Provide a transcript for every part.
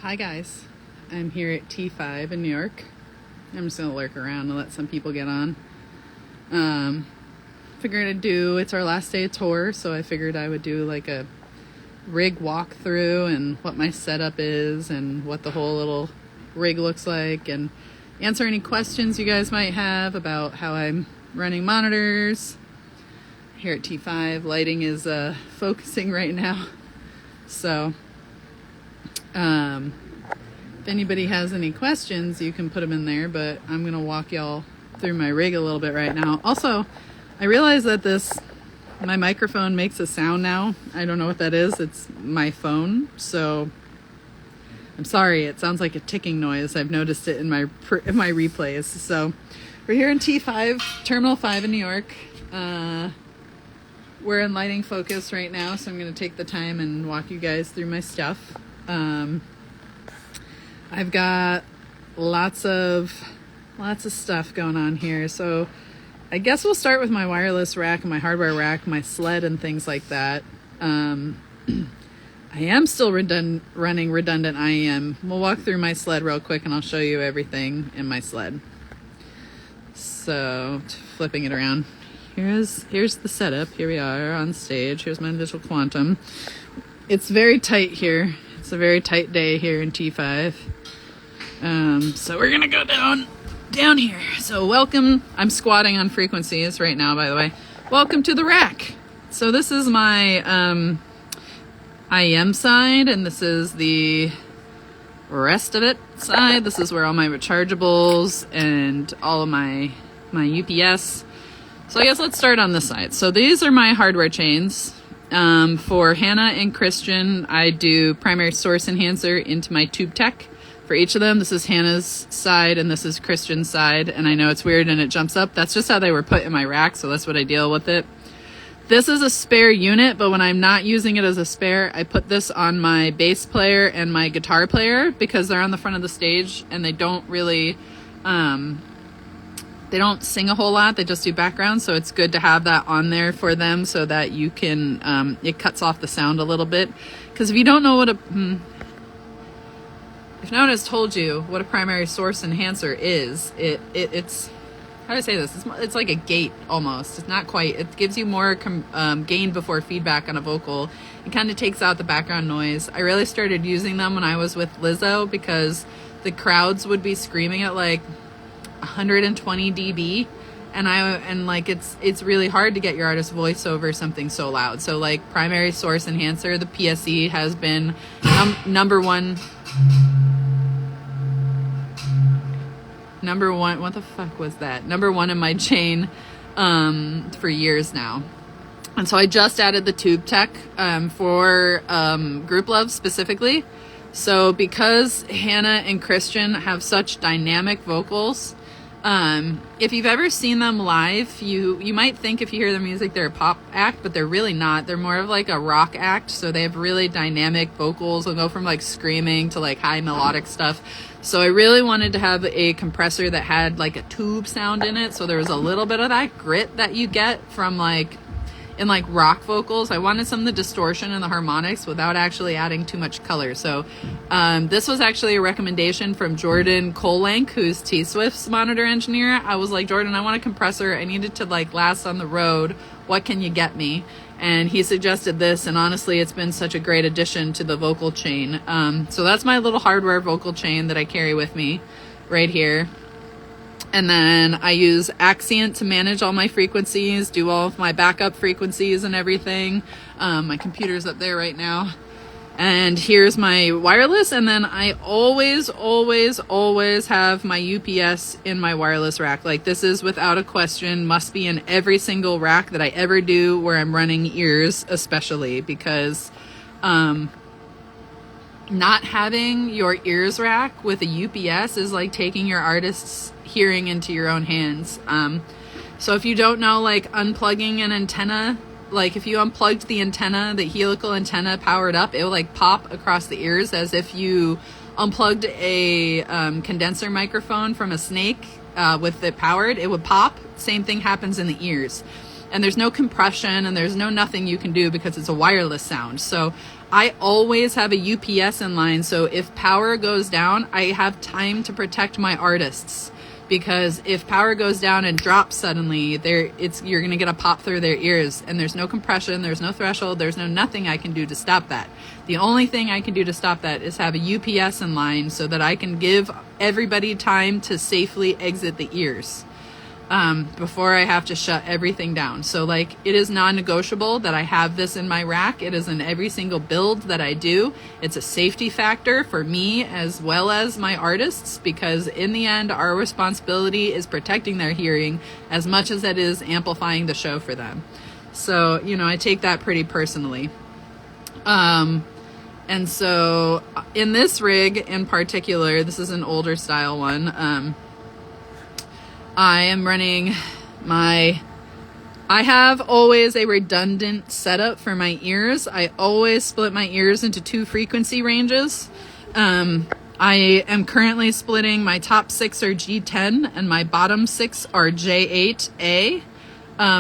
Hi guys, I'm here at T5 in New York. I'm just gonna lurk around and let some people get on. It's our last day of tour, so I figured I would do like a rig walkthrough and what my setup is and what the whole little rig looks like, and answer any questions you guys might have about how I'm running monitors. Here at T5, lighting is focusing right now, so if anybody has any questions, you can put them in there, but I'm gonna walk y'all through my rig a little bit right now. Also, I realize that my microphone makes a sound now. I don't know what that is. It's my phone, so I'm sorry. It sounds like a ticking noise. I've noticed it in my replays. So we're here in T5, Terminal 5 in New York. We're in lighting focus right now, so I'm going to take the time and walk you guys through my stuff. I've got lots of stuff going on here. So I guess we'll start with my wireless rack and my hardware rack, my sled and things like that. I am still running redundant IEM. We'll walk through my sled real quick and I'll show you everything in my sled. So flipping it around. Here's the setup. Here we are on stage. Here's my digital quantum. It's very tight here. It's a very tight day here in T5. So we're gonna go down here. So welcome. I'm squatting on frequencies right now, by the way. Welcome to the rack. So this is my IEM side, and this is the rest of it side. This is where all my rechargeables and all of my UPS. So I guess let's start on this side. So these are my hardware chains. For Hannah and Christian, I do primary source enhancer into my tube tech. For each of them, this is Hannah's side and this is Christian's side. And I know it's weird and it jumps up. That's just how they were put in my rack, so that's what I deal with it. This is a spare unit, but when I'm not using it as a spare, I put this on my bass player and my guitar player because they're on the front of the stage and they don't really... they don't sing a whole lot, they just do background, so it's good to have that on there for them so that you can, it cuts off the sound a little bit. Because if you don't know if no one has told you what a primary source enhancer is, it's, how do I say this? It's like a gate almost. It's not quite. It gives you more gain before feedback on a vocal. It kind of takes out the background noise. I really started using them when I was with Lizzo because the crowds would be screaming at like 120 dB, and like it's really hard to get your artist's voice over something so loud. So like primary source enhancer, the PSE has been number one. What the fuck was that? Number one in my chain for years now. And so I just added the tube tech for Grouplove specifically. So because Hannah and Christian have such dynamic vocals, if you've ever seen them live, you might think if you hear their music they're a pop act, but they're really not. They're more of like a rock act, so they have really dynamic vocals. They'll go from like screaming to like high melodic stuff. So I really wanted to have a compressor that had like a tube sound in it, so there was a little bit of that grit that you get from like in like rock vocals. I wanted some of the distortion and the harmonics without actually adding too much color. So this was actually a recommendation from Jordan Kolenk, who's T-Swift's monitor engineer. I was like, Jordan, I want a compressor. I need it to like last on the road. What can you get me? And he suggested this, and honestly, it's been such a great addition to the vocal chain. So that's my little hardware vocal chain that I carry with me right here. And then I use Accient to manage all my frequencies, do all of my backup frequencies and everything. My computer's up there right now. And here's my wireless. And then I always have my UPS in my wireless rack. Like this is without a question, must be in every single rack that I ever do where I'm running ears, especially because not having your ears rack with a UPS is like taking your artist's hearing into your own hands. So if you don't know, like unplugging an antenna, like if you unplugged the antenna, the helical antenna powered up, it will like pop across the ears as if you unplugged a condenser microphone from a snake with it powered. It would pop. Same thing happens in the ears. and there's no compression and there's no nothing you can do because it's a wireless sound. So I always have a UPS in line, so if power goes down, I have time to protect my artists. Because if power goes down and drops suddenly, you're going to get a pop through their ears, and there's no compression, there's no threshold, there's no nothing I can do to stop that. The only thing I can do to stop that is have a UPS in line so that I can give everybody time to safely exit the ears before I have to shut everything down. So like, it is non-negotiable that I have this in my rack. It is in every single build that I do. It's a safety factor for me as well as my artists, because in the end, our responsibility is protecting their hearing as much as it is amplifying the show for them. So, you know, I take that pretty personally. And so in this rig in particular, this is an older style one, I am running I have always a redundant setup for my ears. I always split my ears into 2 frequency ranges. I am currently splitting my top 6 are G10 and my bottom 6 are J8A,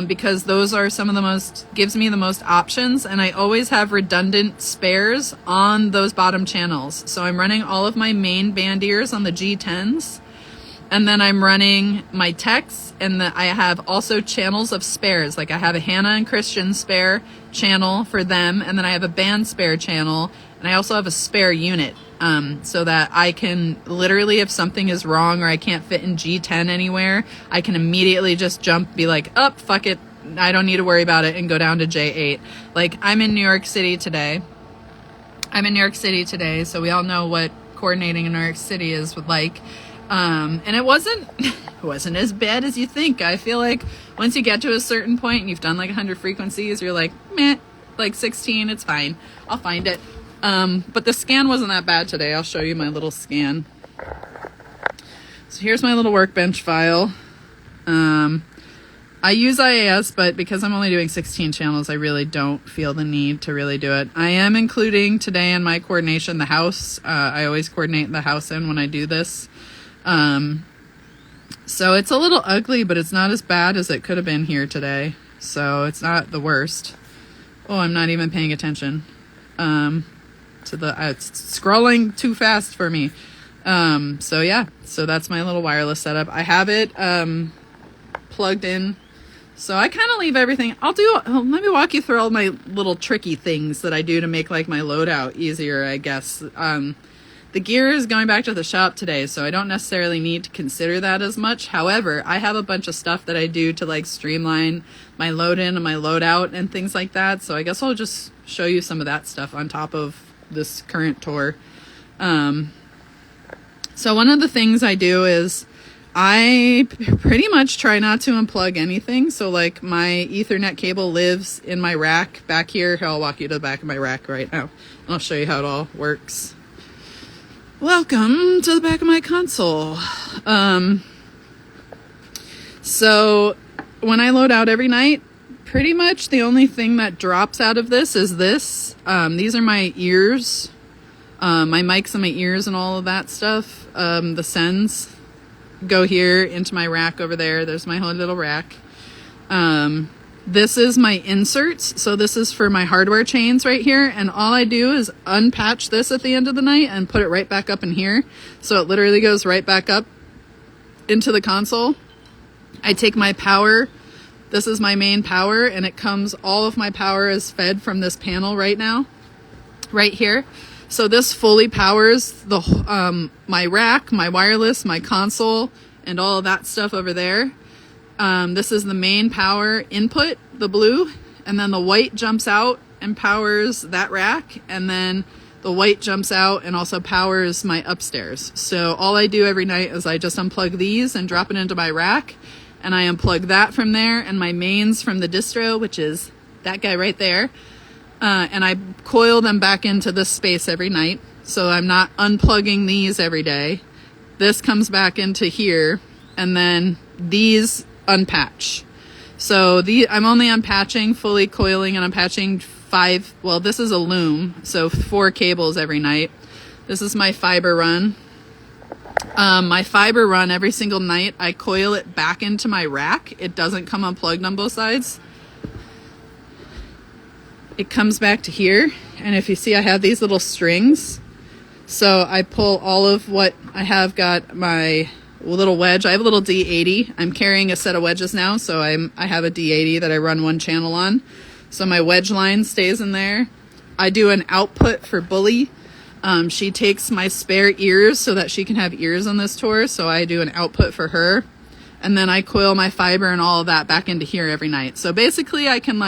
because those are some of the gives me the most options, and I always have redundant spares on those bottom channels. So I'm running all of my main band ears on the G10s. And then I'm running my techs, and I have also channels of spares. Like I have a Hannah and Christian spare channel for them, and then I have a band spare channel, and I also have a spare unit, so that I can literally, if something is wrong or I can't fit in G10 anywhere, I can immediately just jump, be like, oh, fuck it, I don't need to worry about it, and go down to J8. Like, I'm in New York City today, so we all know what coordinating in New York City is like. And it wasn't as bad as you think. I feel like once you get to a certain point and you've done like 100 frequencies, you're like, meh, like 16, it's fine. I'll find it. But the scan wasn't that bad today. I'll show you my little scan. So here's my little workbench file. I use IAS, but because I'm only doing 16 channels, I really don't feel the need to really do it. I am including today in my coordination the house. I always coordinate the house in when I do this. So it's a little ugly, but it's not as bad as it could have been here today. So it's not the worst. Oh, I'm not even paying attention, it's scrolling too fast for me. So yeah, so that's my little wireless setup. I have it, plugged in. So I kind of leave everything. Let me walk you through all my little tricky things that I do to make like my loadout easier, I guess. The gear is going back to the shop today, so I don't necessarily need to consider that as much. However, I have a bunch of stuff that I do to like streamline my load in and my load out and things like that. So I guess I'll just show you some of that stuff on top of this current tour. So one of the things I do is I pretty much try not to unplug anything. So like my Ethernet cable lives in my rack back here. I'll walk you to the back of my rack right now. I'll show you how it all works. Welcome to the back of my console. So when I load out every night, pretty much the only thing that drops out of this is this. These are my ears, my mics and my ears and all of that stuff. The sends go here into my rack over there. There's my whole little rack. This is my inserts. So this is for my hardware chains right here. And all I do is unpatch this at the end of the night and put it right back up in here. So it literally goes right back up into the console. I take my power. This is my main power, and all of my power is fed from this panel right now, right here. So this fully powers the my rack, my wireless, my console, and all of that stuff over there. This is the main power input, the blue, and then the white jumps out and powers that rack, and then the white jumps out and also powers my upstairs. So all I do every night is I just unplug these and drop it into my rack, and I unplug that from there and my mains from the distro, which is that guy right there, and I coil them back into this space every night. So I'm not unplugging these every day. This comes back into here, and then these unpatch. So I'm only unpatching, fully coiling and unpatching 5, well, this is a loom, so 4 cables every night. This is my fiber run. My fiber run every single night, I coil it back into my rack. It doesn't come unplugged on both sides. it comes back to here. And if you see, I have these little strings. So I pull all of what I have got my little wedge. I have a little D80. I'm carrying a set of wedges now. So I have a D80 that I run one channel on. So my wedge line stays in there. I do an output for Bully. She takes my spare ears so that she can have ears on this tour. So I do an output for her. And then I coil my fiber and all of that back into here every night. So basically I can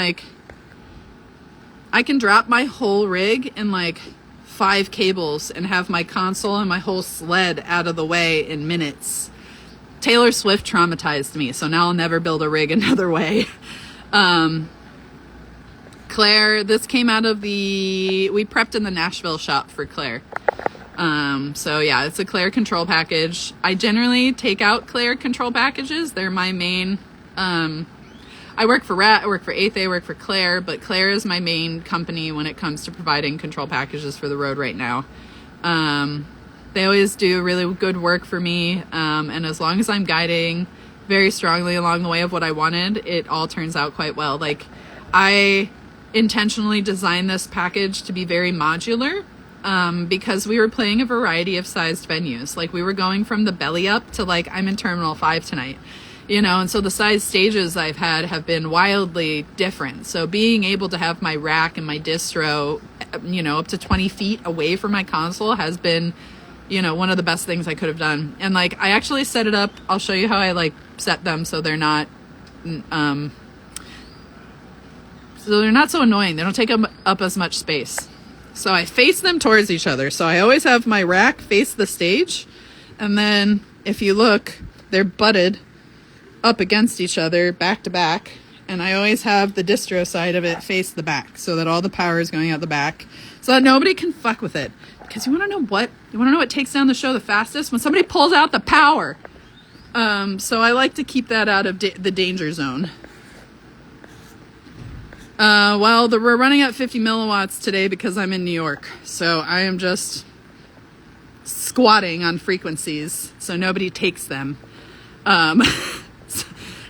drop my whole rig in like 5 cables and have my console and my whole sled out of the way in minutes. Taylor Swift traumatized me, so now I'll never build a rig another way. Claire, this came out of we prepped in the Nashville shop for Claire. So yeah, it's a Claire control package. I generally take out Claire control packages. They're my main, I work for Rat, I work for Eighth, I work for Claire, but Claire is my main company when it comes to providing control packages for the road right now. They always do really good work for me, and as long as I'm guiding very strongly along the way of what I wanted, it all turns out quite well. Like, I intentionally designed this package to be very modular, because we were playing a variety of sized venues. Like, we were going from the belly up to like, I'm in Terminal 5 tonight. You know, and so the size stages I've had have been wildly different. So being able to have my rack and my distro, you know, up to 20 feet away from my console has been, you know, one of the best things I could have done. And like, I actually set it up. I'll show you how I like set them so they're not, so annoying. They don't take up as much space. So I face them towards each other. So I always have my rack face the stage. And then if you look, they're butted up against each other, back to back, and I always have the distro side of it face the back so that all the power is going out the back so that nobody can fuck with it. Because you want to know what takes down the show the fastest? When somebody pulls out the power. So I like to keep that out of the danger zone. Well, we're running at 50 milliwatts today because I'm in New York, so I am just squatting on frequencies so nobody takes them.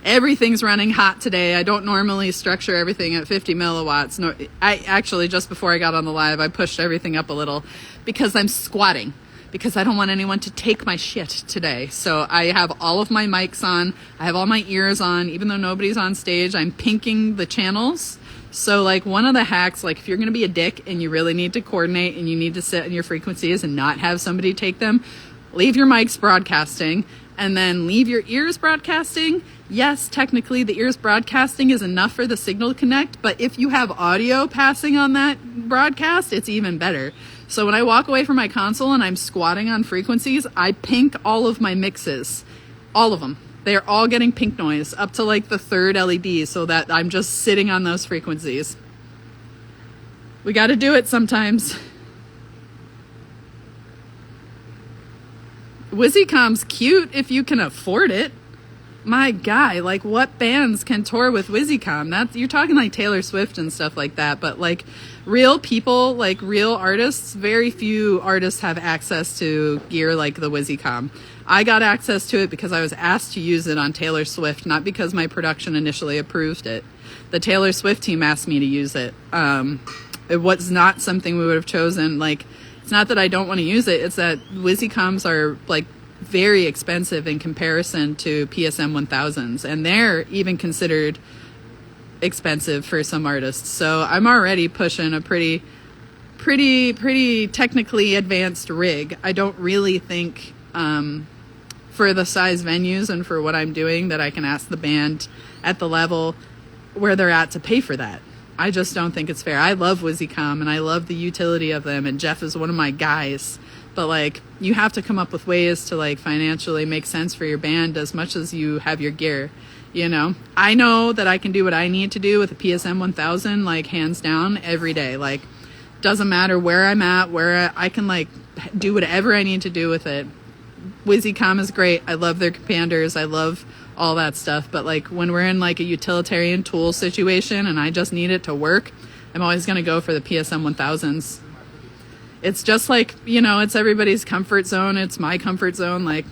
Everything's running hot today. I don't normally structure everything at 50 milliwatts. No, I actually, just before I got on the live, I pushed everything up a little because I'm squatting, because I don't want anyone to take my shit today. So I have all of my mics on. I have all my ears on. Even though nobody's on stage, I'm pinking the channels. So like, one of the hacks, like if you're going to be a dick and you really need to coordinate and you need to sit in your frequencies and not have somebody take them, leave your mics broadcasting and then leave your ears broadcasting. Yes, technically the ears broadcasting is enough for the signal to connect, but if you have audio passing on that broadcast, it's even better. So when I walk away from my console and I'm squatting on frequencies, I pink all of my mixes. All of them. They are all getting pink noise up to like the 3rd LED so that I'm just sitting on those frequencies. We got to do it sometimes. WYSICOM's cute if you can afford it. My guy, like, what bands can tour with WYSICOM? You're talking like Taylor Swift and stuff like that, but like real people, like real artists, very few artists have access to gear like the WYSICOM. I got access to it because I was asked to use it on Taylor Swift, not because my production initially approved it. The Taylor Swift team asked me to use it. It was not something we would have chosen. Like, it's not that I don't want to use it, it's that WYSICOMs are like very expensive in comparison to PSM 1000s, and they're even considered expensive for some artists. So I'm already pushing a pretty technically advanced rig. I don't really think for the size venues and for what I'm doing that I can ask the band at the level where they're at to pay for that. I just don't think it's fair. I love WYSICOM and I love the utility of them, and Jeff is one of my guys. But like, you have to come up with ways to like financially make sense for your band as much as you have your gear, you know? I know that I can do what I need to do with a PSM 1000, like hands down every day. Like, doesn't matter where I'm at, where I can like do whatever I need to do with it. WYSICOM is great. I love their companders. I love all that stuff. But like, when we're in like a utilitarian tool situation and I just need it to work, I'm always going to go for the PSM 1000s. It's just like, you know, it's everybody's comfort zone. It's my comfort zone. Like,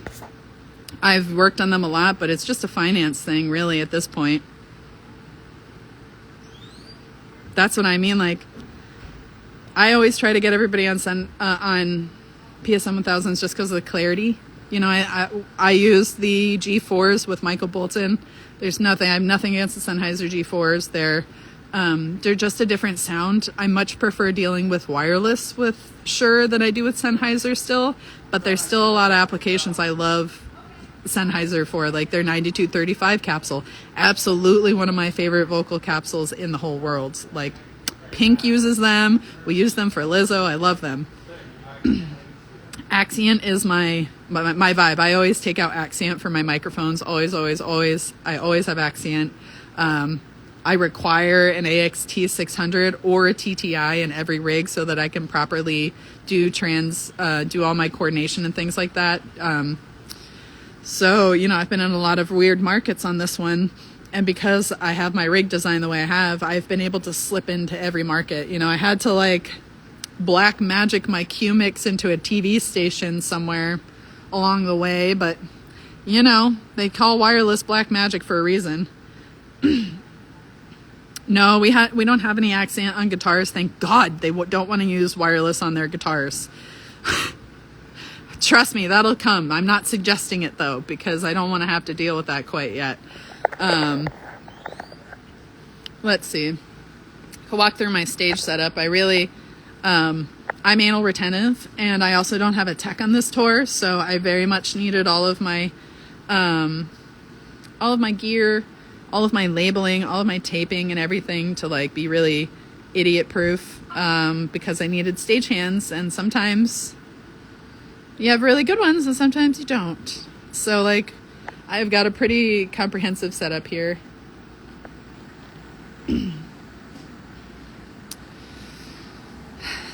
I've worked on them a lot, but it's just a finance thing really at this point. that's what I mean. Like, I always try to get everybody on PSM 1000s just because of the clarity. You know, I use the G4s with Michael Bolton. I have nothing against the Sennheiser G4s. They're just a different sound. I much prefer dealing with wireless with Shure than I do with Sennheiser still, but there's still a lot of applications I love Sennheiser for, like their 9235 capsule. Absolutely one of my favorite vocal capsules in the whole world. Like, Pink uses them. We use them for Lizzo. I love them. Accent is my vibe. I always take out Accent for my microphones. Always. I always have Accent. I require an AXT 600 or a TTI in every rig so that I can properly do all my coordination and things like that. So, you know, I've been in a lot of weird markets on this one. And because I have my rig designed the way I have, I've been able to slip into every market. You know, I had to like black magic my Q mix into a TV station somewhere along the way. But, you know, they call wireless black magic for a reason. No, we don't have any Accent on guitars. Thank God they don't want to use wireless on their guitars. Trust me, that'll come. I'm not suggesting it though, because I don't want to have to deal with that quite yet. Let's see. I'll walk through my stage setup. I'm anal retentive, and I also don't have a tech on this tour, so I very much needed all of my gear, all of my labeling, all of my taping and everything to like be really idiot proof, because I needed stagehands, and sometimes you have really good ones and sometimes you don't. So like, I've got a pretty comprehensive setup here.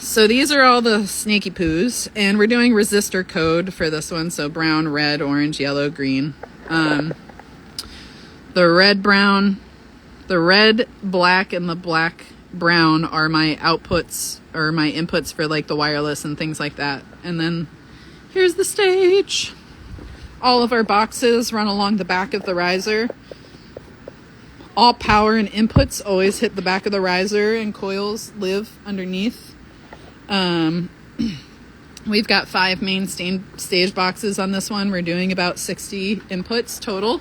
So these are all the snaky poos, and we're doing resistor code for this one. So brown, red, orange, yellow, green. The red, black, and the black, brown are my outputs or my inputs for like the wireless and things like that. And then here's the stage. All of our boxes run along the back of the riser. All power and inputs always hit the back of the riser, and coils live underneath. We've got 5 main stage boxes on this one. We're doing about 60 inputs total.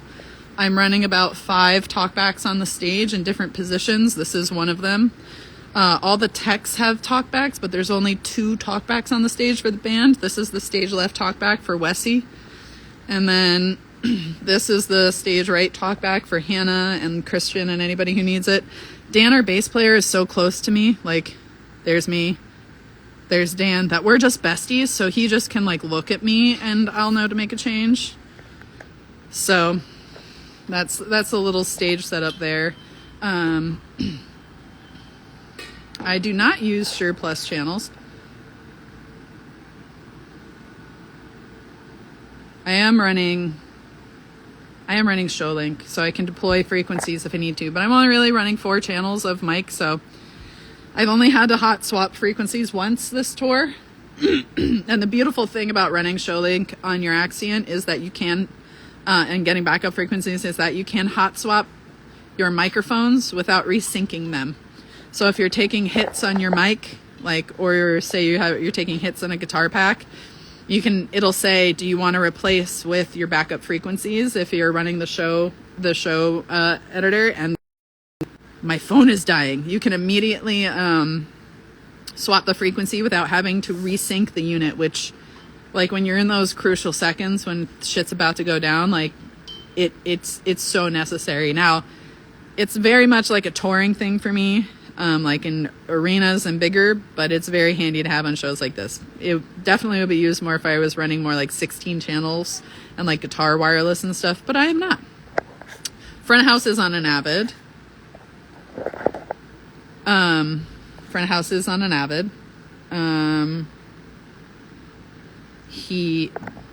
I'm running about 5 talkbacks on the stage in different positions. This is one of them. All the techs have talkbacks, but there's only 2 talkbacks on the stage for the band. This is the stage left talkback for Wessie. And then this is the stage right talkback for Hannah and Christian and anybody who needs it. Dan, our bass player, is so close to me. Like, there's me, there's Dan, that we're just besties. So he just can like look at me and I'll know to make a change. So that's a little stage setup there. I do not use Shure Plus channels. I am running ShowLink, so I can deploy frequencies if I need to, but I'm only really running 4 channels of mic, so I've only had to hot swap frequencies once this tour. And the beautiful thing about running ShowLink on your Accent is that you can, and getting backup frequencies, is that you can hot swap your microphones without resyncing them. So if you're taking hits on your mic, like, or say you're taking hits on a guitar pack, it'll say, do you want to replace with your backup frequencies if you're running the show editor, and my phone is dying. You can immediately swap the frequency without having to resync the unit, which, like, when you're in those crucial seconds when shit's about to go down, like, it's so necessary. Now, it's very much like a touring thing for me, like in arenas and bigger, but it's very handy to have on shows like this. It definitely would be used more if I was running more like 16 channels and like guitar wireless and stuff, but I am not. Front of house is on an Avid. Front of house is on an Avid.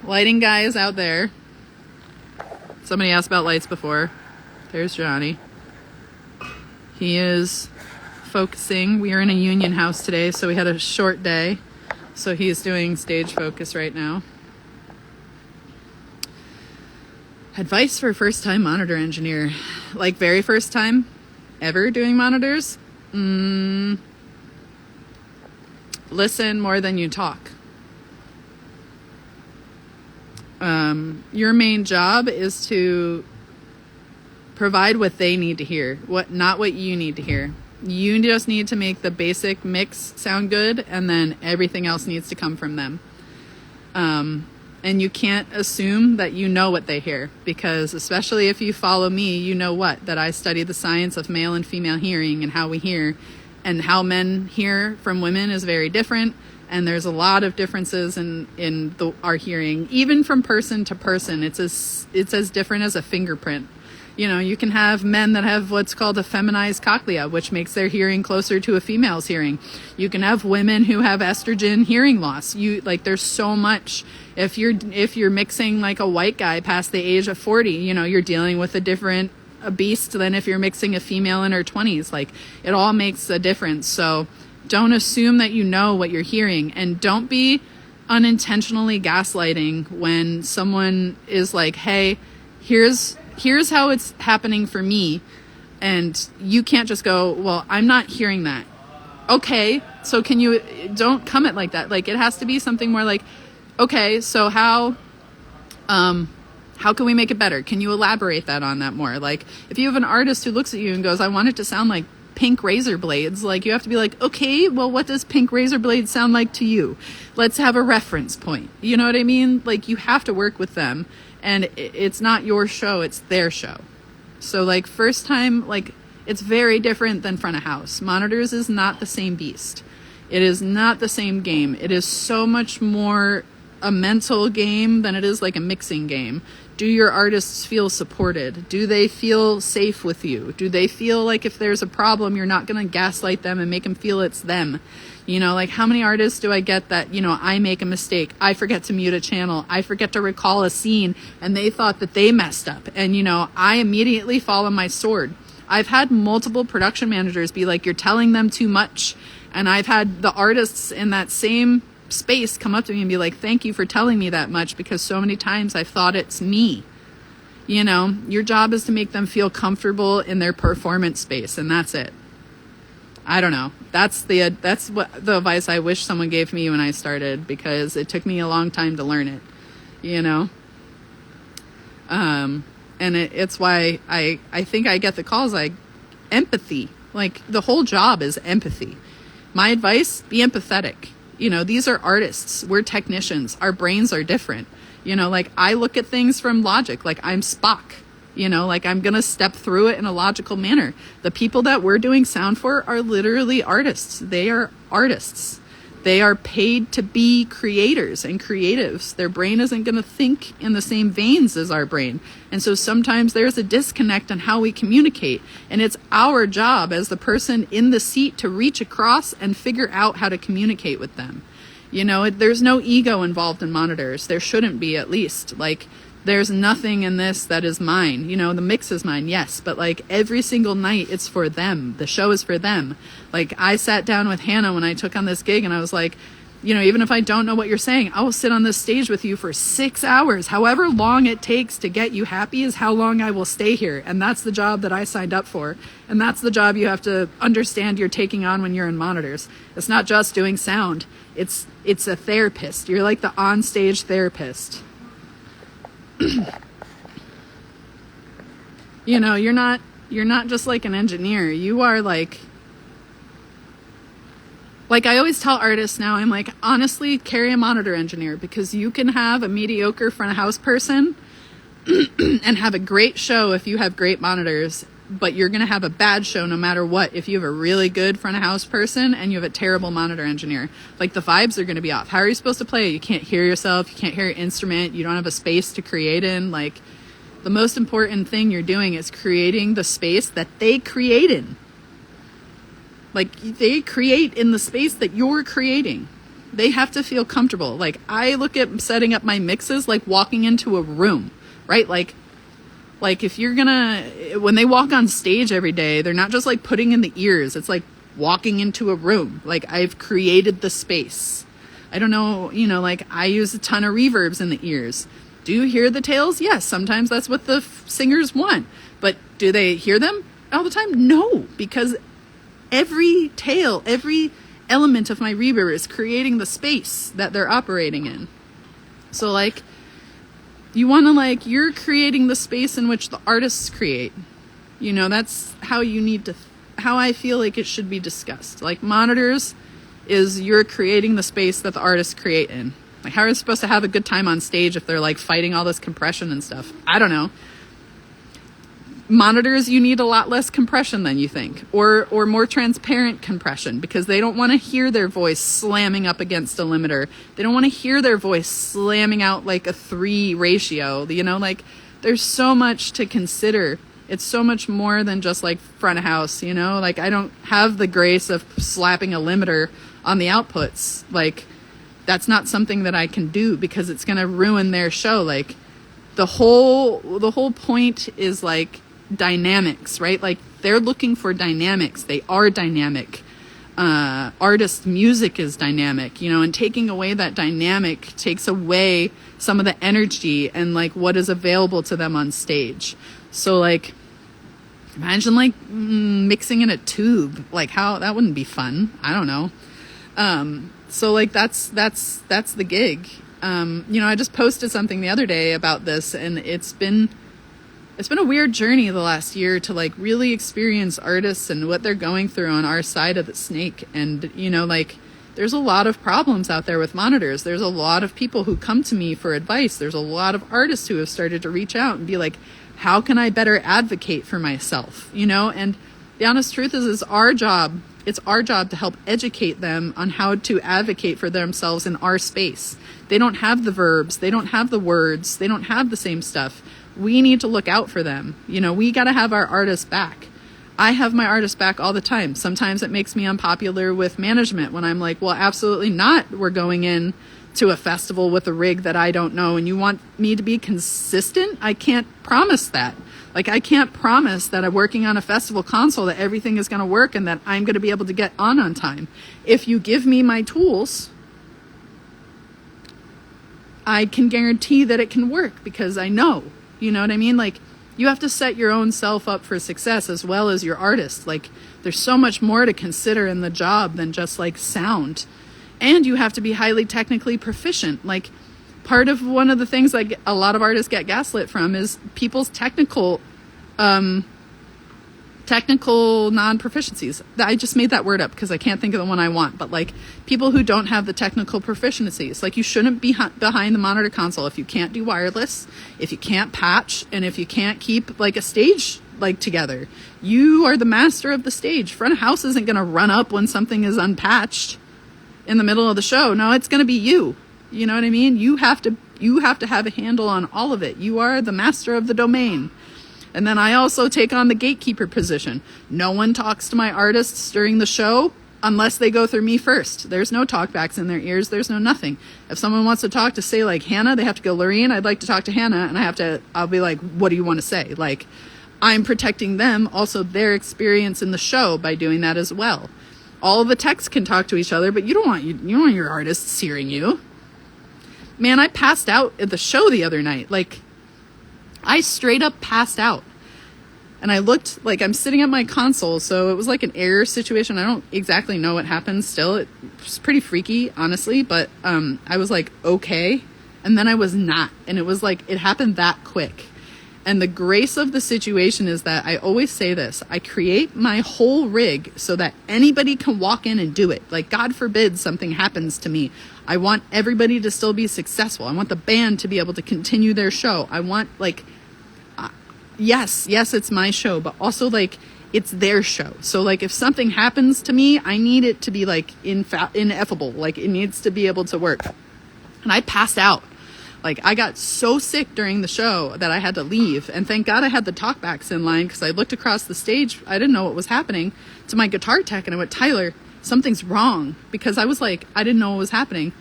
Lighting guy is out there. Somebody asked about lights before. There's Johnny. He is focusing. We are in a union house today, so we had a short day. So he's doing stage focus right now. Advice for a first-time monitor engineer. Like, very first time ever doing monitors? Listen more than you talk. Your main job is to provide what they need to hear, not what you need to hear. You just need to make the basic mix sound good, and then everything else needs to come from them. And you can't assume that you know what they hear, because especially if you follow me, you know that I study the science of male and female hearing and how we hear, and how men hear from women is very different. And there's a lot of differences in our hearing, even from person to person. It's as different as a fingerprint. You know, you can have men that have what's called a feminized cochlea, which makes their hearing closer to a female's hearing. You can have women who have estrogen hearing loss. There's so much. If you're mixing like a white guy past the age of 40, you know, you're dealing with a beast than if you're mixing a female in her 20s. Like, it all makes a difference. So don't assume that you know what you're hearing, and don't be unintentionally gaslighting when someone is like, hey, here's how it's happening for me, and you can't just go, well, I'm not hearing that. Okay, so don't come at like that. Like, it has to be something more like, okay, so how can we make it better? Can you elaborate on that more? Like, if you have an artist who looks at you and goes, I want it to sound like pink razor blades, like, you have to be like, okay, well, what does pink razor blades sound like to you? Let's have a reference point. You know what I mean? Like, you have to work with them, and it's not your show, it's their show. So, like, first time, like, it's very different than front of house. Monitors is not the same beast. It is not the same game. It is so much more a mental game than it is like a mixing game. Do your artists feel supported? Do they feel safe with you? Do they feel like if there's a problem, you're not going to gaslight them and make them feel it's them? You know, like, how many artists do I get that, you know, I make a mistake, I forget to mute a channel, I forget to recall a scene, and they thought that they messed up. And, you know, I immediately fall on my sword. I've had multiple production managers be like, you're telling them too much. And I've had the artists in that same space come up to me and be like, thank you for telling me that much, because so many times I've thought it's me. You know, your job is to make them feel comfortable in their performance space, and that's it. I don't know. That's what the advice I wish someone gave me when I started, because it took me a long time to learn it, you know. And it's why I think I get the calls, like, empathy. Like, the whole job is empathy. My advice, be empathetic. You know, these are artists. We're technicians. Our brains are different. You know, like, I look at things from logic. Like, I'm Spock. You know, like, I'm going to step through it in a logical manner. The people that we're doing sound for are literally artists. They are artists. They are paid to be creators and creatives. Their brain isn't going to think in the same veins as our brain. And so sometimes there's a disconnect on how we communicate. And it's our job as the person in the seat to reach across and figure out how to communicate with them. You know, there's no ego involved in monitors. There shouldn't be, at least. Like, there's nothing in this that is mine. You know, the mix is mine, yes, but like, every single night it's for them. The show is for them. Like, I sat down with Hannah when I took on this gig, and I was like, you know, even if I don't know what you're saying, I will sit on this stage with you for 6 hours. However long it takes to get you happy is how long I will stay here. And that's the job that I signed up for. And that's the job you have to understand you're taking on when you're in monitors. It's not just doing sound. It's a therapist. You're like the on-stage therapist. You know, you're not just like an engineer. You are like I always tell artists now, I'm like, honestly, carry a monitor engineer, because you can have a mediocre front of house person and have a great show if you have great monitors, but you're going to have a bad show no matter what if you have a really good front of house person and you have a terrible monitor engineer. Like, the vibes are going to be off. How are you supposed to play? You can't hear yourself. You can't hear your instrument. You don't have a space to create in. Like, the most important thing you're doing is creating the space that they create in. Like, they create in the space that you're creating. They have to feel comfortable. Like, I look at setting up my mixes like walking into a room, right? Like if you're when they walk on stage every day, they're not just like putting in the ears. It's like walking into a room. Like, I've created the space. I don't know, you know, like, I use a ton of reverbs in the ears. Do you hear the tails? Yes, sometimes that's what the singers want. But do they hear them all the time? No, because every tail, every element of my reverb is creating the space that they're operating in. So like, you want to like, you're creating the space in which the artists create. You know, that's how you need to, how I feel like it should be discussed. Like monitors is you're creating the space that the artists create in. Like how are they supposed to have a good time on stage if they're like fighting all this compression and stuff? I don't know. Monitors, you need a lot less compression than you think, or more transparent compression, because they don't want to hear their voice slamming up against a limiter. They don't want to hear their voice slamming out like a 3 ratio. You know, like there's so much to consider. It's so much more than just like front of house, you know, like I don't have the grace of slapping a limiter on the outputs. Like that's not something that I can do because it's going to ruin their show. Like the whole point is like dynamics, right? Like they're looking for dynamics. They are dynamic. Artist music is dynamic, you know, and taking away that dynamic takes away some of the energy and like what is available to them on stage. So like, imagine like mixing in a tube, like how that wouldn't be fun. I don't know. So like that's the gig. You know, I just posted something the other day about this, and it's been a weird journey the last year to like really experience artists and what they're going through on our side of the snake. And, you know, like there's a lot of problems out there with monitors. There's a lot of people who come to me for advice. There's a lot of artists who have started to reach out and be like, how can I better advocate for myself? You know, and the honest truth is it's our job to help educate them on how to advocate for themselves in our space. They don't have the verbs. They don't have the words. They don't have the same stuff. We need to look out for them. You know, we got to have our artists back. I have my artists back all the time. Sometimes it makes me unpopular with management when I'm like, well, absolutely not. We're going in to a festival with a rig that I don't know, and you want me to be consistent? I can't promise that. Like, I can't promise that I'm working on a festival console that everything is going to work and that I'm going to be able to get on time. If you give me my tools, I can guarantee that it can work because I know. You know what I mean? Like, you have to set your own self up for success as well as your artist. Like, there's so much more to consider in the job than just like sound. And you have to be highly technically proficient. Like, part of one of the things like a lot of artists get gaslit from is people's technical non-proficiencies. I just made that word up because I can't think of the one I want, but like people who don't have the technical proficiencies. Like, you shouldn't be behind the monitor console if you can't do wireless, if you can't patch, and if you can't keep like a stage like together. You are the master of the stage. Front of house isn't going to run up when something is unpatched in the middle of the show. No, it's going to be you. You know what I mean? You have to have a handle on all of it. You are the master of the domain. And then I also take on the gatekeeper position. No one talks to my artists during the show unless they go through me first. There's no talkbacks in their ears. There's no nothing. If someone wants to talk to, say, like Hannah, they have to go, Lorene, I'd like to talk to Hannah. And I'll be like, what do you want to say? Like, I'm protecting them, also their experience in the show by doing that as well. All of the techs can talk to each other, but you don't want your artists hearing you. Man, I passed out at the show the other night. Like, I straight up passed out. And I looked, like, I'm sitting at my console, so it was like an error situation. I don't exactly know what happened still. It was pretty freaky, honestly, but I was like, okay. And then I was not. And it was like, it happened that quick. And the grace of the situation is that I always say this. I create my whole rig so that anybody can walk in and do it. Like, God forbid something happens to me. I want everybody to still be successful. I want the band to be able to continue their show. I want, like, yes, it's my show, but also, like, it's their show. So, like, if something happens to me, I need it to be, like, ineffable. Like, it needs to be able to work. And I passed out. Like, I got so sick during the show that I had to leave. And thank God I had the talkbacks in line, because I looked across the stage. I didn't know what was happening, to my guitar tech, and I went, Tyler, something's wrong. Because I was like, I didn't know what was happening.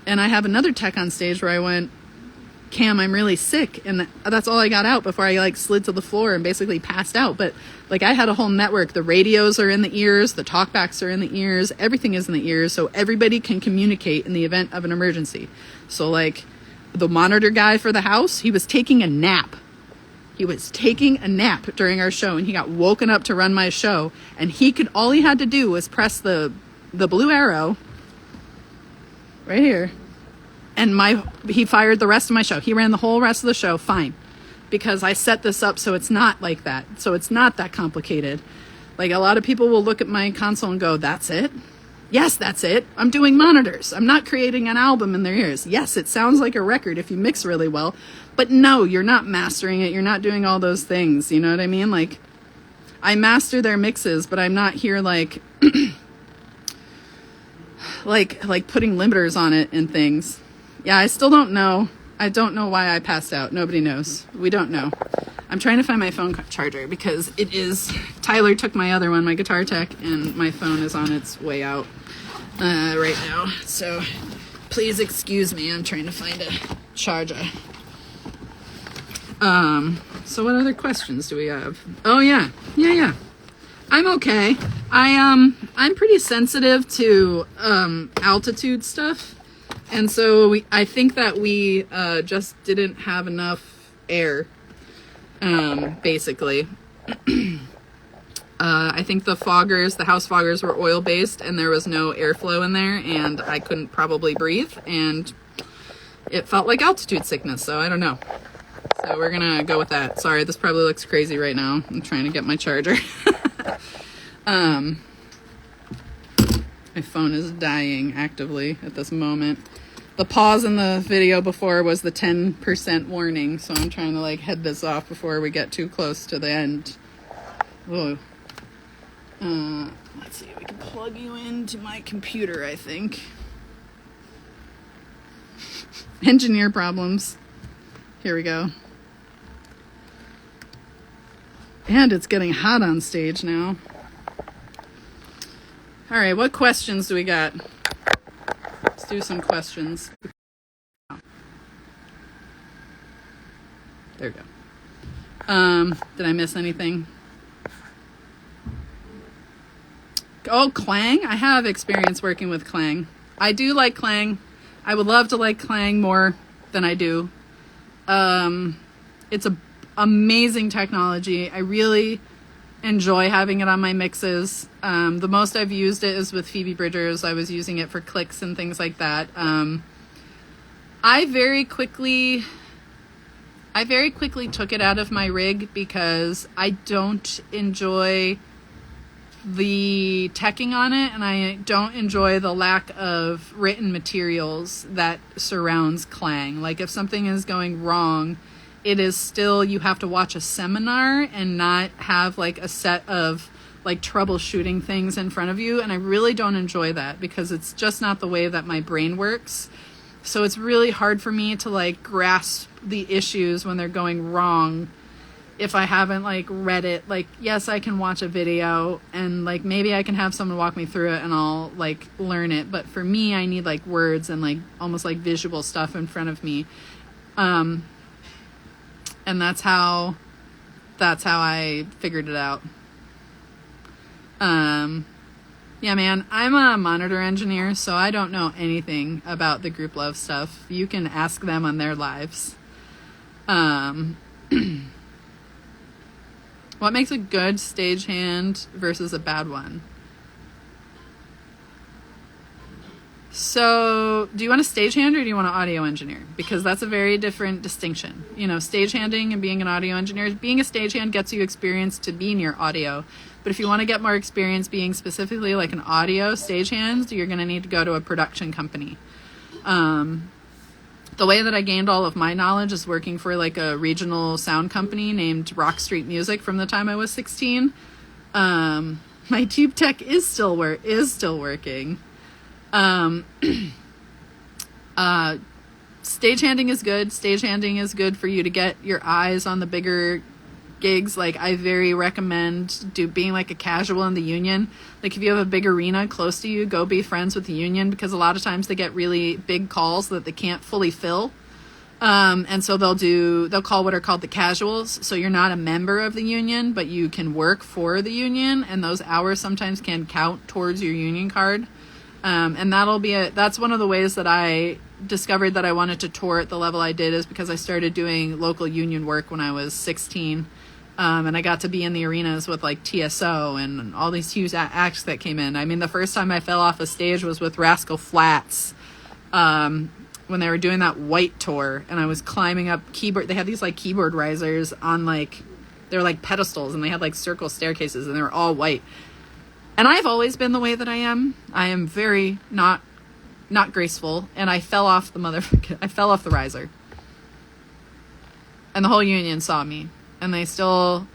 And I have another tech on stage where I went, Cam, I'm really sick. And that's all I got out before I, like, slid to the floor and basically passed out. But, like, I had a whole network. The radios are in the ears. The talkbacks are in the ears. Everything is in the ears. So everybody can communicate in the event of an emergency. So, like, the monitor guy for the house, he was taking a nap. He was taking a nap during our show, and he got woken up to run my show, and all he had to do was press the blue arrow right here, and he fired the rest of my show. He ran the whole rest of the show fine, because I set this up so it's not like that. So it's not that complicated. Like, a lot of people will look at my console and go, that's it? Yes, that's it. I'm doing monitors. I'm not creating an album in their ears. Yes, it sounds like a record if you mix really well, but no, you're not mastering it. You're not doing all those things. You know what I mean? Like, I master their mixes, but I'm not here like like putting limiters on it and things. Yeah, I still don't know. I don't know why I passed out. Nobody knows. We don't know. I'm trying to find my phone charger because Tyler took my other one, my guitar tech, and my phone is on its way out right now. So please excuse me. I'm trying to find a charger. So what other questions do we have? Oh yeah. I'm okay. I'm pretty sensitive to altitude stuff. And so I think that we just didn't have enough air, basically. I think the house foggers were oil-based, and there was no airflow in there, and I couldn't probably breathe, and it felt like altitude sickness, so I don't know. So we're gonna go with that. Sorry, this probably looks crazy right now. I'm trying to get my charger. My phone is dying actively at this moment. The pause in the video before was the 10% warning, so I'm trying to like head this off before we get too close to the end. Whoa. Let's see, we can plug you into my computer, I think. Engineer problems. Here we go. And it's getting hot on stage now. All right, what questions do we got? Let's do some questions. There we go. Did I miss anything? Oh, Clang? I have experience working with Clang. I do like Clang. I would love to like Clang more than I do. It's a amazing technology. I really enjoy having it on my mixes. The most I've used it is with Phoebe Bridgers. I was using it for clicks and things like that. I very quickly took it out of my rig because I don't enjoy the teching on it, and I don't enjoy the lack of written materials that surrounds Clang. Like, if something is going wrong, it is still, you have to watch a seminar and not have like a set of like troubleshooting things in front of you. And I really don't enjoy that because it's just not the way that my brain works. So it's really hard for me to like grasp the issues when they're going wrong if I haven't like read it. Like, yes, I can watch a video and like maybe I can have someone walk me through it and I'll like learn it. But for me, I need like words and like almost like visual stuff in front of me. And that's how I figured it out. Yeah, man, I'm a monitor engineer, so I don't know anything about the Grouplove stuff. You can ask them on their lives. What makes a good stagehand versus a bad one? So, do you want a stagehand or do you want an audio engineer? Because that's a very different distinction. You know, stagehanding and being an audio engineer, being a stagehand gets you experience to be near audio. But if you want to get more experience being specifically like an audio stagehand, you're going to need to go to a production company. The way that I gained all of my knowledge is working for like a regional sound company named Rock Street Music from the time I was 16. My tube tech is still working. Stagehanding is good. Stagehanding is good for you to get your eyes on the bigger gigs. Like, I very recommend being like a casual in the union. Like, if you have a big arena close to you, go be friends with the union, because a lot of times they get really big calls that they can't fully fill. And so they'll call what are called the casuals. So you're not a member of the union, but you can work for the union, and those hours sometimes can count towards your union card. And that's one of the ways that I discovered that I wanted to tour at the level I did is because I started doing local union work when I was 16. And I got to be in the arenas with like TSO and all these huge acts that came in. I mean, the first time I fell off a stage was with Rascal Flatts, when they were doing that White tour, and I was climbing up keyboard. They had these like keyboard risers on like, they were like pedestals, and they had like circle staircases, and they were all white. And I've always been the way that I am. I am very not graceful, and I fell off I fell off the riser. And the whole union saw me, and they still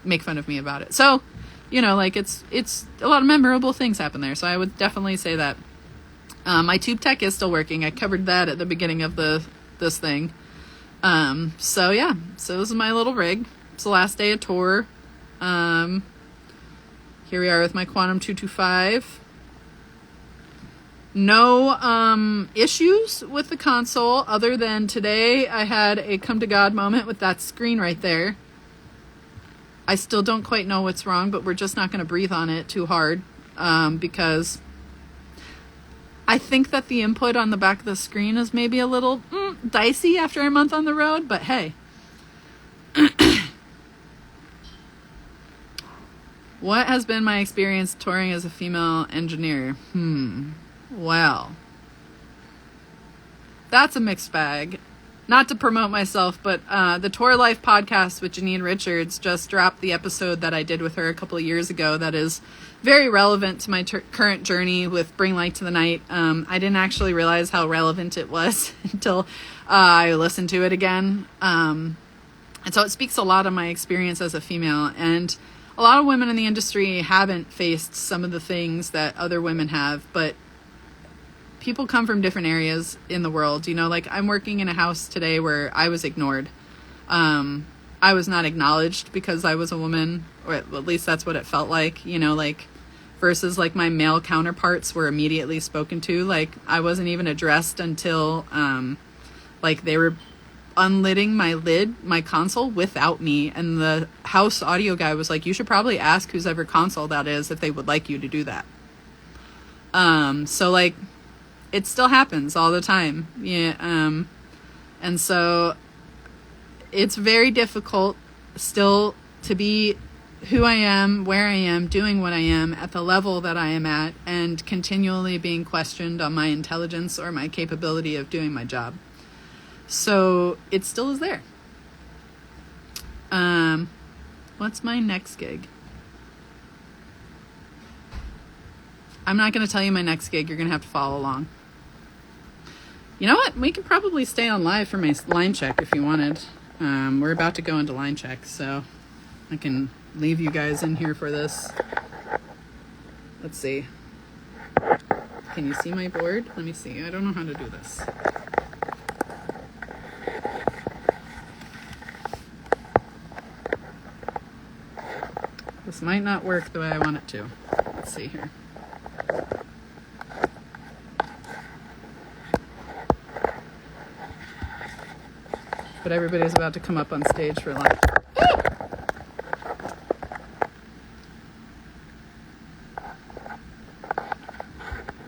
make fun of me about it. So, you know, like it's a lot of memorable things happen there. So I would definitely say that. My tube tech is still working. I covered that at the beginning of this thing. So yeah, so this is my little rig. It's the last day of tour. Here we are with my Quantum 225. No issues with the console other than today I had a come to God moment with that screen right there. I still don't quite know what's wrong, but we're just not going to breathe on it too hard, because I think that the input on the back of the screen is maybe a little dicey after a month on the road, but hey. What has been my experience touring as a female engineer? Well, that's a mixed bag. Not to promote myself, but the Tour Life podcast with Janine Richards just dropped the episode that I did with her a couple of years ago that is very relevant to my current journey with Bring Light to the Night. I didn't actually realize how relevant it was until I listened to it again. And so it speaks a lot of my experience as a female, and a lot of women in the industry haven't faced some of the things that other women have, but people come from different areas in the world. You know, like I'm working in a house today where I was ignored. I was not acknowledged because I was a woman, or at least that's what it felt like, you know, like versus like my male counterparts were immediately spoken to. Like I wasn't even addressed until like they were unlidding my console without me, and the house audio guy was like, you should probably ask whose ever console that is if they would like you to do that. So like it still happens all the time. Yeah. And so it's very difficult still to be who I am, where I am, doing what I am at the level that I am at, and continually being questioned on my intelligence or my capability of doing my job. So it still is there. What's my next gig? I'm not going to tell you my next gig. You're going to have to follow along. You know what? We can probably stay on live for my line check if you wanted. We're about to go into line check, so I can leave you guys in here for this. Let's see. Can you see my board? Let me see. I don't know how to do this. This might not work the way I want it to. Let's see here. But everybody's about to come up on stage for lunch.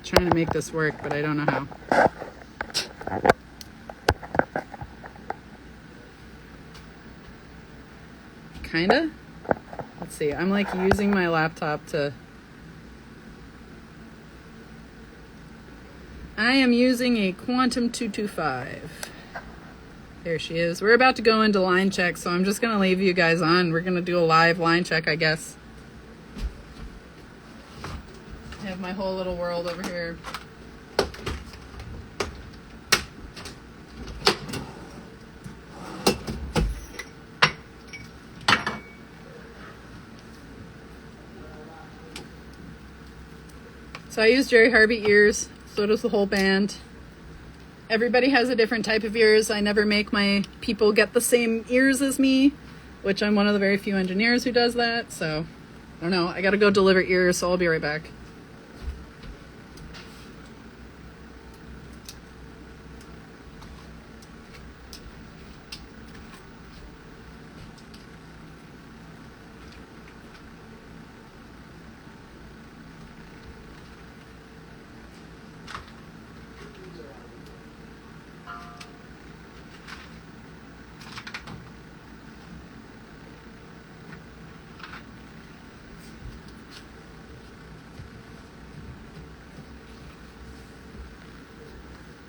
Trying to make this work, but I don't know how. Kinda? Let's see. I'm like using my laptop to... I am using a Quantum 225. There she is. We're about to go into line check, so I'm just going to leave you guys on. We're going to do a live line check, I guess. I have my whole little world over here. So I use Jerry Harvey ears. So does the whole band. Everybody has a different type of ears. I never make my people get the same ears as me, which I'm one of the very few engineers who does that. So, I don't know. I gotta go deliver ears, so I'll be right back.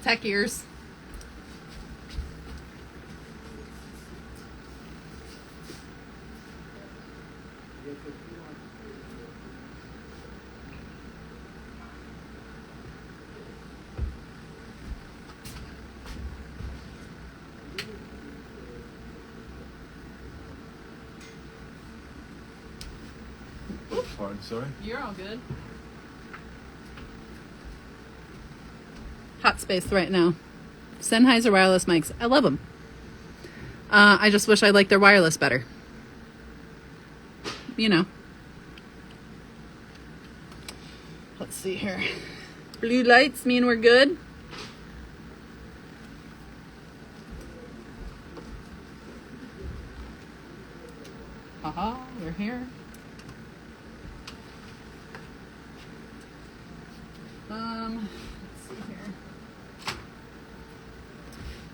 Tech ears. Pardon, sorry. You're all good. Hot space right now. Sennheiser wireless mics. I love them. I just wish I liked their wireless better. You know. Let's see here. Blue lights mean we're good. Haha, we're here. Let's see here.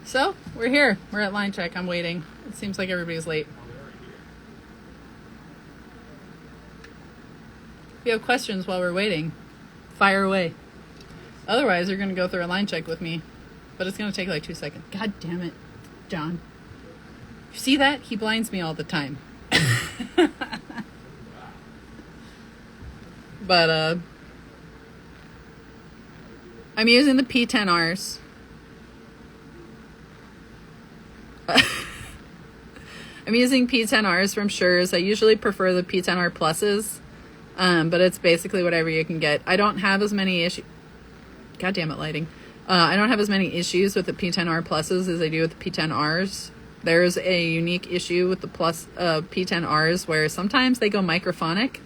So, we're here. We're at line check. I'm waiting. It seems like everybody's late. If you have questions while we're waiting, fire away. Otherwise, you're going to go through a line check with me. But it's going to take like 2 seconds. God damn it, John. You see that? He blinds me all the time. But, I'm using the P10Rs. I'm using P10Rs from Shure's. I usually prefer the P10R Pluses, but it's basically whatever you can get. I don't have as many issues. God damn it, lighting. I don't have as many issues with the P10R Pluses as I do with the P10Rs. There's a unique issue with the P10Rs where sometimes they go microphonic.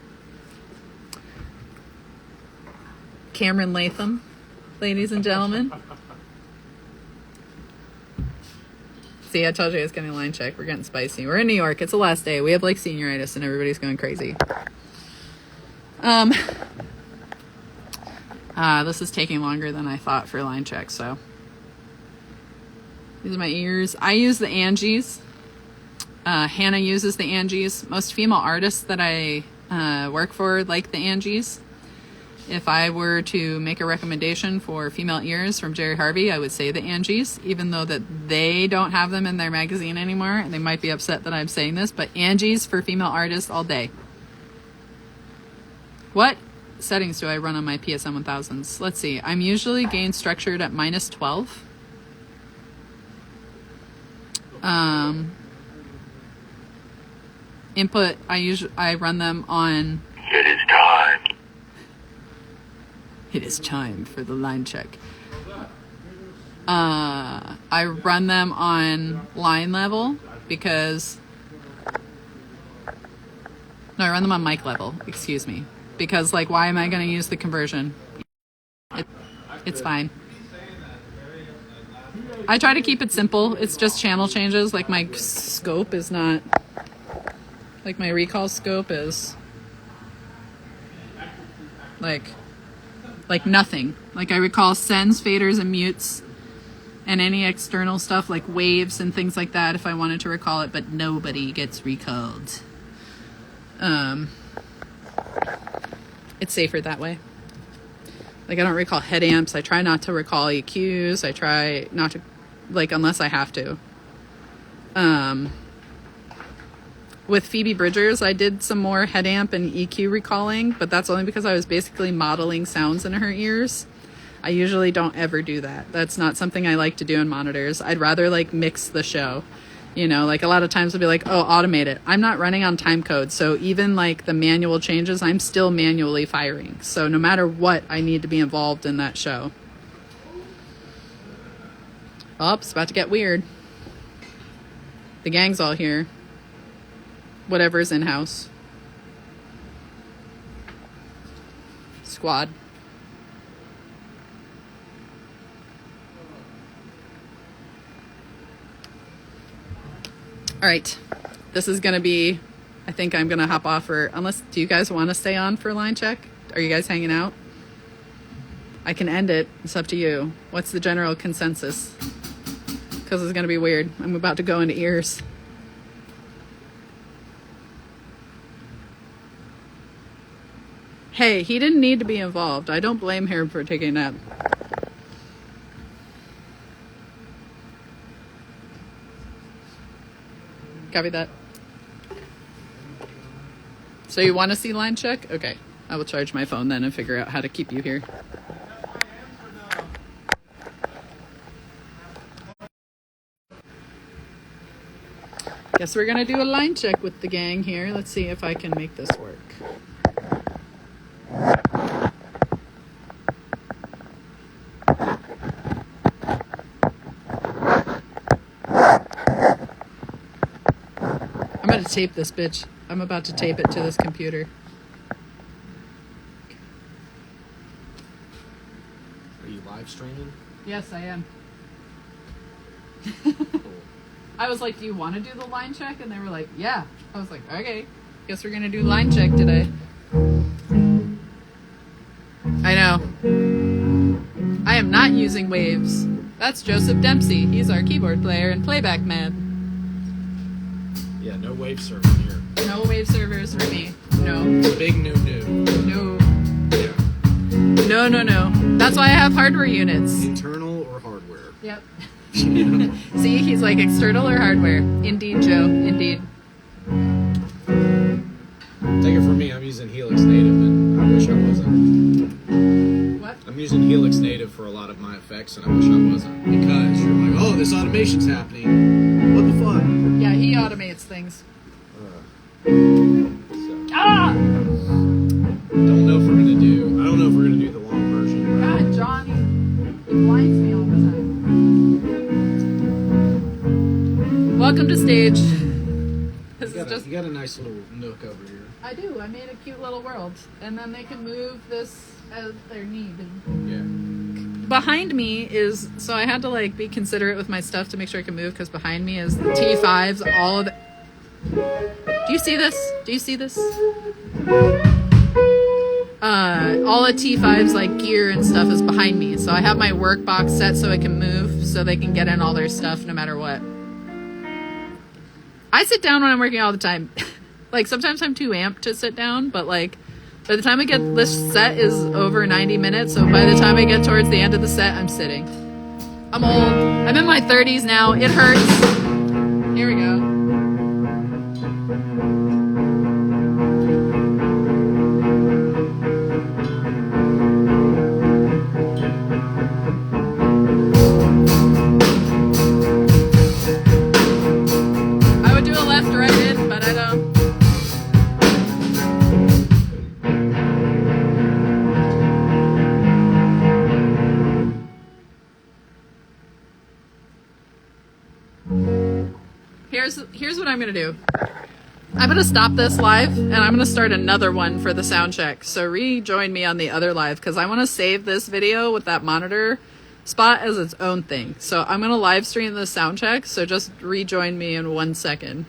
Cameron Latham, ladies and gentlemen. See, I told you I was getting a line check. We're getting spicy. We're in New York. It's the last day. We have like senioritis and everybody's going crazy. This is taking longer than I thought for line check, so. These are my ears. I use the Angies. Hannah uses the Angies. Most female artists that I work for like the Angies. If I were to make a recommendation for female ears from Jerry Harvey, I would say the Angies, even though that they don't have them in their magazine anymore. And they might be upset that I'm saying this, but Angies for female artists all day. What settings do I run on my PSM 1000s? Let's see. I'm usually gain structured at -12. Input, I run them on. It is time. It is time for the line check. I run them on line level because. No, I run them on mic level. Excuse me. Because, like, why am I going to use the conversion? It's fine. I try to keep it simple. It's just channel changes. Like, my scope is not. Like, my recall scope is. Like nothing. Like, I recall sends, faders, and mutes, and any external stuff like waves and things like that if I wanted to recall it, but nobody gets recalled. It's safer that way. Like, I don't recall head amps. I try not to recall EQs. I try not to, like, unless I have to. With Phoebe Bridgers, I did some more head amp and EQ recalling, but that's only because I was basically modeling sounds in her ears. I usually don't ever do that. That's not something I like to do in monitors. I'd rather, like, mix the show. You know, like, a lot of times I'll be like, oh, automate it. I'm not running on time code, so even, like, the manual changes, I'm still manually firing. So no matter what, I need to be involved in that show. Oh, it's about to get weird. The gang's all here. Whatever's in-house. Squad. All right. This is going to be, I think I'm going to hop off for, unless, do you guys want to stay on for line check? Are you guys hanging out? I can end it. It's up to you. What's the general consensus? Because it's going to be weird. I'm about to go into ears. Hey, he didn't need to be involved. I don't blame him for taking a nap. Copy that. So you want to see line check? Okay. I will charge my phone then and figure out how to keep you here. Guess we're gonna do a line check with the gang here. Let's see if I can make this work. I'm gonna tape this bitch. I'm about to tape it to this computer. Are you live streaming? Yes, I am. Cool. I was like, do you want to do the line check? And they were like, yeah. I was like, okay. Guess we're going to do line check today. I know. I am not using Waves. That's Joseph Dempsey. He's our keyboard player and playback man. Yeah, no wave server here. No Wave servers for me. No. Big no. No. Yeah. No. That's why I have hardware units. Internal or hardware? Yep. See, he's like external or hardware. Indeed, Joe. Indeed. Take it from me, I'm using Helix Native and I wish I wasn't. What? I'm using Helix Native for a lot of my effects and I wish I wasn't. Because you're like, oh, this automation's happening. What the fuck? Yeah, he automates things. So, Ah! I don't know if we're gonna do the long version. God, John, he blinds me all the time. Welcome to stage. This is just. You got a nice little nook over here. I do. I made a cute little world, and then they can move this as their need. Yeah. Behind me is so I had to like be considerate with my stuff to make sure I can move because behind me is the T5s. All of the. Do you see this? Do you see this? All the T5's like gear and stuff is behind me. So I have my work box set so it can move so they can get in all their stuff no matter what. I sit down when I'm working all the time. Like sometimes I'm too amped to sit down, but like by the time I get this set is over 90 minutes. So by the time I get towards the end of the set, I'm sitting. I'm old. I'm in my 30s now. It hurts. Here we go. Here's what I'm gonna do. I'm gonna stop this live and I'm gonna start another one for the sound check. So rejoin me on the other live because I want to save this video with that monitor spot as its own thing. So I'm gonna live stream the sound check. So just rejoin me in 1 second.